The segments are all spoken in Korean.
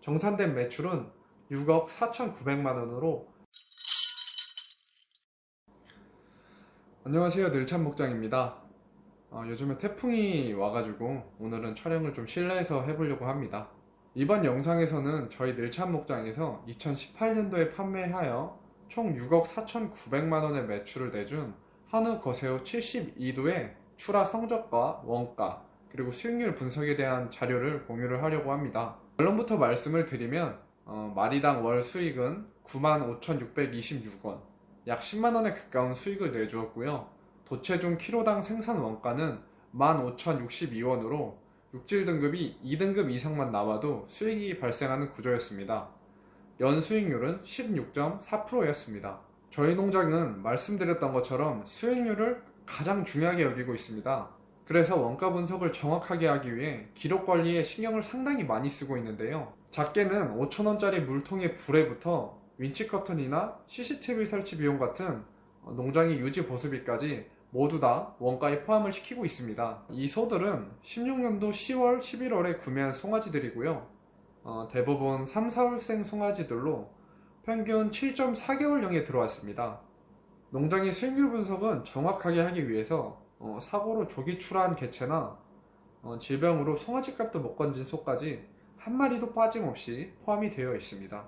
정산된 매출은 6억 4,900만 원으로. 안녕하세요, 늘찬 목장입니다. 요즘에 태풍이 와가지고 오늘은 촬영을 좀 실내에서 해보려고 합니다. 이번 영상에서는 저희 늘찬 목장에서 2018년도에 판매하여 총 6억 4,900만 원의 매출을 내준 한우 거세우 72도의 출하 성적과 원가 그리고 수익률 분석에 대한 자료를 공유를 하려고 합니다. 결론부터 말씀을 드리면 마리당 월 수익은 95,626원, 약 10만원에 가까운 수익을 내주었고요. 도체중 키로당 생산 원가는 15,062원으로 육질 등급이 2등급 이상만 나와도 수익이 발생하는 구조였습니다. 연 수익률은 16.4%였습니다. 저희 농장은 말씀드렸던 것처럼 수익률을 가장 중요하게 여기고 있습니다. 그래서 원가 분석을 정확하게 하기 위해 기록 관리에 신경을 상당히 많이 쓰고 있는데요. 작게는 5,000원짜리 물통의 불에부터 윈치 커튼이나 CCTV 설치 비용 같은 농장의 유지 보수비까지 모두 다 원가에 포함을 시키고 있습니다. 이 소들은 16년도 10월, 11월에 구매한 송아지들이고요. 대부분 3, 4월생 송아지들로 평균 7.4개월령에 들어왔습니다. 농장의 수익률 분석은 정확하게 하기 위해서 사고로 조기 출하한 개체나 질병으로 송아지 값도 못 건진 소까지 한 마리도 빠짐없이 포함이 되어 있습니다.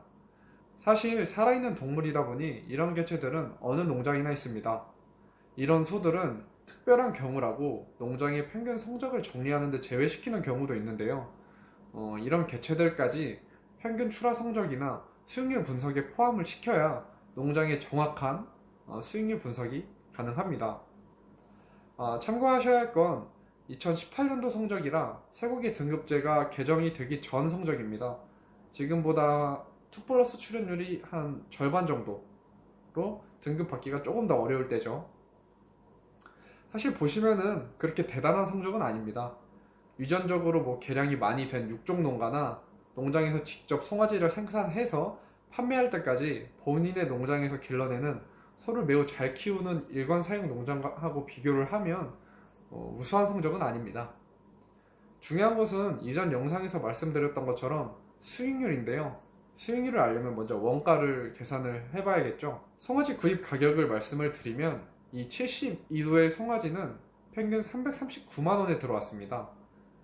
사실 살아있는 동물이다 보니 이런 개체들은 어느 농장이나 있습니다. 이런 소들은 특별한 경우라고 농장의 평균 성적을 정리하는 데 제외시키는 경우도 있는데요. 이런 개체들까지 평균 출하 성적이나 수익률 분석에 포함을 시켜야 농장의 정확한 수익률 분석이 가능합니다. 참고하셔야 할 건 2018년도 성적이라 쇠고기 등급제가 개정이 되기 전 성적입니다. 지금보다 2플러스 출현율이 한 절반 정도로 등급 받기가 조금 더 어려울 때죠. 사실 보시면은 그렇게 대단한 성적은 아닙니다. 유전적으로 개량이 많이 된 육종 농가나 농장에서 직접 송아지를 생산해서 판매할 때까지 본인의 농장에서 길러내는 소를 매우 잘 키우는 일반 사육 농장하고 비교를 하면 우수한 성적은 아닙니다. 중요한 것은 이전 영상에서 말씀드렸던 것처럼 수익률인데요. 수익률을 알려면 먼저 원가를 계산을 해봐야겠죠. 송아지 구입 가격을 말씀을 드리면 이 72도의 송아지는 평균 339만원에 들어왔습니다.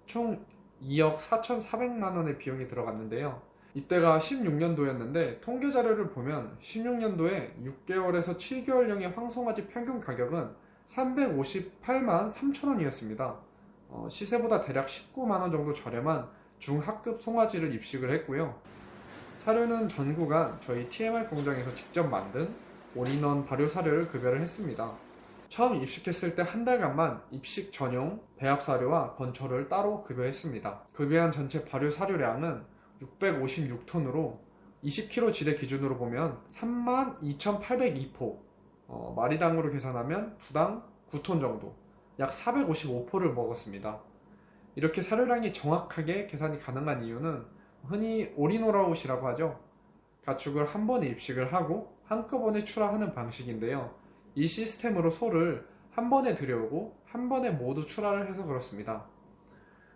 총 2억 4,400만원의 비용이 들어갔는데요. 이때가 16년도였는데 통계 자료를 보면 16년도에 6개월에서 7개월령의 황송아지 평균 가격은 358만 3천원이었습니다. 시세보다 대략 19만원 정도 저렴한 중하급 송아지를 입식을 했고요. 사료는 전 구간 저희 TMR 공장에서 직접 만든 올인원 발효 사료를 급여를 했습니다. 처음 입식했을 때 한 달간만 입식 전용 배합 사료와 건초를 따로 급여했습니다. 급여한 전체 발효 사료량은 656톤으로 20kg 지대 기준으로 보면 32,802포, 마리당으로 계산하면 두당 9톤 정도, 약 455포를 먹었습니다. 이렇게 사료량이 정확하게 계산이 가능한 이유는 흔히 올인원아웃이라고 하죠. 가축을 한 번에 입식을 하고 한꺼번에 출하하는 방식인데요. 이 시스템으로 소를 한 번에 들여오고 한 번에 모두 출하를 해서 그렇습니다.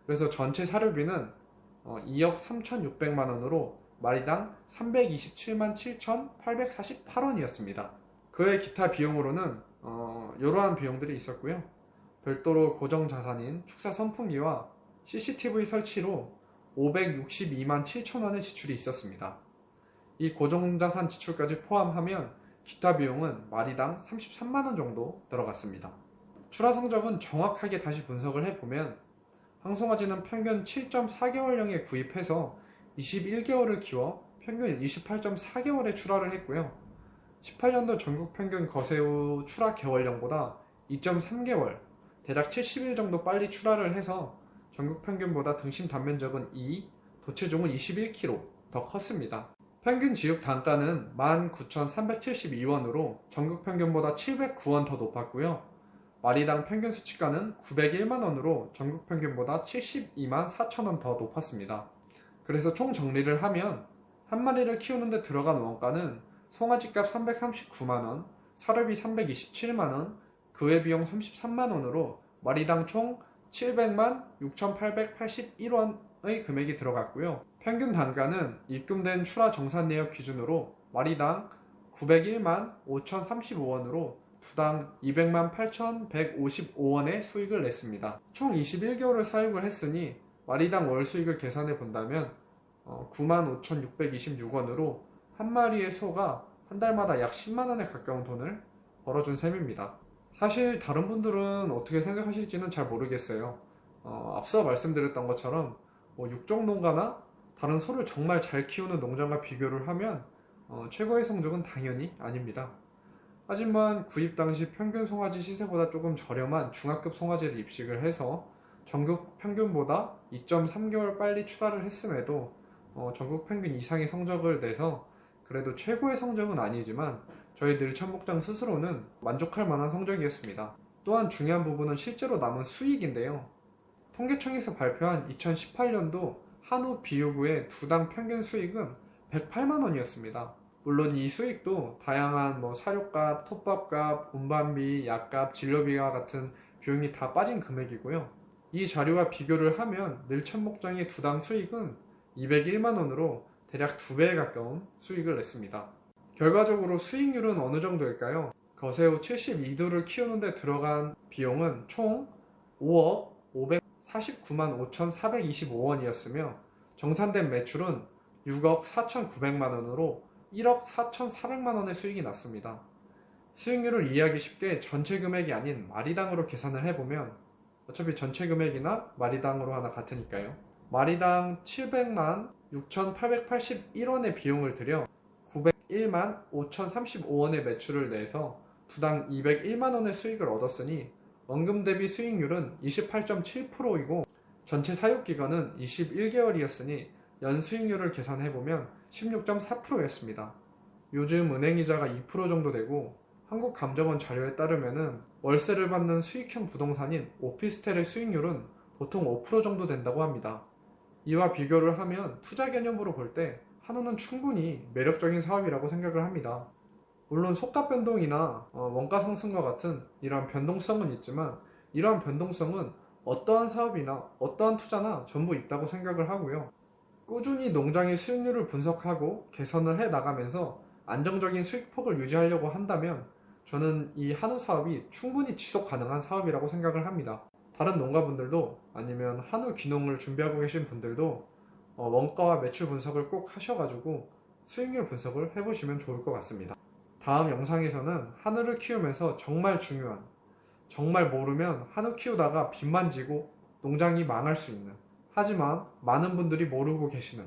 그래서 전체 사료비는 2억 3,600만원으로 마리당 327만 7,848원이었습니다. 그의 기타 비용으로는 이러한 비용들이 있었고요. 별도로 고정자산인 축사 선풍기와 CCTV 설치로 562만 7천원의 지출이 있었습니다. 이 고정자산 지출까지 포함하면 기타 비용은 마리당 33만원 정도 들어갔습니다. 출하 성적은 정확하게 다시 분석을 해보면 황송아지는 평균 7.4개월령에 구입해서 21개월을 키워 평균 28.4개월에 출하를 했고요. 18년도 전국 평균 거세우 출하 개월령보다 2.3개월, 대략 70일 정도 빨리 출하를 해서 전국 평균보다 등심 단면적은 2, 도체중은 21kg 더 컸습니다. 평균 지육 단가는 19,372원으로 전국 평균보다 709원 더 높았고요. 마리당 평균 수치가는 901만원으로 전국 평균보다 72만 4천원 더 높았습니다. 그래서 총 정리를 하면 한 마리를 키우는데 들어간 원가는 송아지값 339만원, 사료비 327만원, 그외 비용 33만원으로 마리당 총 700만 6,881원의 금액이 들어갔고요. 평균 단가는 입금된 출하 정산 내역 기준으로 마리당 901만 5,035원으로 두당 200만 8,155원의 수익을 냈습니다. 총 21개월을 사육을 했으니 마리당 월 수익을 계산해 본다면 95,626원으로 한 마리의 소가 한 달마다 약 10만원에 가까운 돈을 벌어준 셈입니다. 사실 다른 분들은 어떻게 생각하실지는 잘 모르겠어요. 앞서 말씀드렸던 것처럼 육종 농가나 다른 소를 정말 잘 키우는 농장과 비교를 하면 최고의 성적은 당연히 아닙니다. 하지만 구입 당시 평균 송아지 시세보다 조금 저렴한 중하급 송아지를 입식을 해서 전국 평균보다 2.3개월 빨리 출하를 했음에도 전국 평균 이상의 성적을 내서 그래도 최고의 성적은 아니지만 저희 늘참목장 스스로는 만족할 만한 성적이었습니다. 또한 중요한 부분은 실제로 남은 수익인데요. 통계청에서 발표한 2018년도 한우 비유부의 두당 평균 수익은 108만원이었습니다. 물론 이 수익도 다양한 사료값, 톱밥값, 운반비, 약값, 진료비와 같은 비용이 다 빠진 금액이고요. 이 자료와 비교를 하면 늘참목장의 두당 수익은 201만원으로 대략 2배에 가까운 수익을 냈습니다. 결과적으로 수익률은 어느 정도일까요? 거세우 72두를 키우는데 들어간 비용은 총 5억 549만 5,425원이었으며 정산된 매출은 6억 4,900만원으로 1억 4,400만원의 수익이 났습니다. 수익률을 이해하기 쉽게 전체 금액이 아닌 마리당으로 계산을 해보면 어차피 전체 금액이나 마리당으로 하나 같으니까요. 마리당 700만 6,881원의 비용을 들여 901만 5,035원의 매출을 내서 두당 201만원의 수익을 얻었으니 원금 대비 수익률은 28.7%이고 전체 사육기간은 21개월이었으니 연수익률을 계산해보면 16.4%였습니다. 요즘 은행이자가 2% 정도 되고 한국감정원 자료에 따르면 월세를 받는 수익형 부동산인 오피스텔의 수익률은 보통 5% 정도 된다고 합니다. 이와 비교를 하면 투자 개념으로 볼 때 한우는 충분히 매력적인 사업이라고 생각을 합니다. 물론 속가 변동이나 원가 상승과 같은 이러한 변동성은 있지만 이러한 변동성은 어떠한 사업이나 어떠한 투자나 전부 있다고 생각을 하고요. 꾸준히 농장의 수익률을 분석하고 개선을 해 나가면서 안정적인 수익폭을 유지하려고 한다면 저는 이 한우 사업이 충분히 지속 가능한 사업이라고 생각을 합니다. 다른 농가분들도 아니면 한우 귀농을 준비하고 계신 분들도 원가와 매출 분석을 꼭 하셔가지고 수익률 분석을 해보시면 좋을 것 같습니다. 다음 영상에서는 한우를 키우면서 정말 중요한, 정말 모르면 한우 키우다가 빚만 지고 농장이 망할 수 있는, 하지만 많은 분들이 모르고 계시는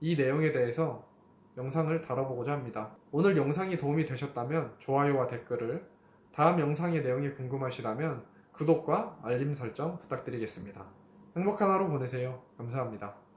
이 내용에 대해서 영상을 다뤄보고자 합니다. 오늘 영상이 도움이 되셨다면 좋아요와 댓글을, 다음 영상의 내용이 궁금하시다면 구독과 알림 설정 부탁드리겠습니다. 행복한 하루 보내세요. 감사합니다.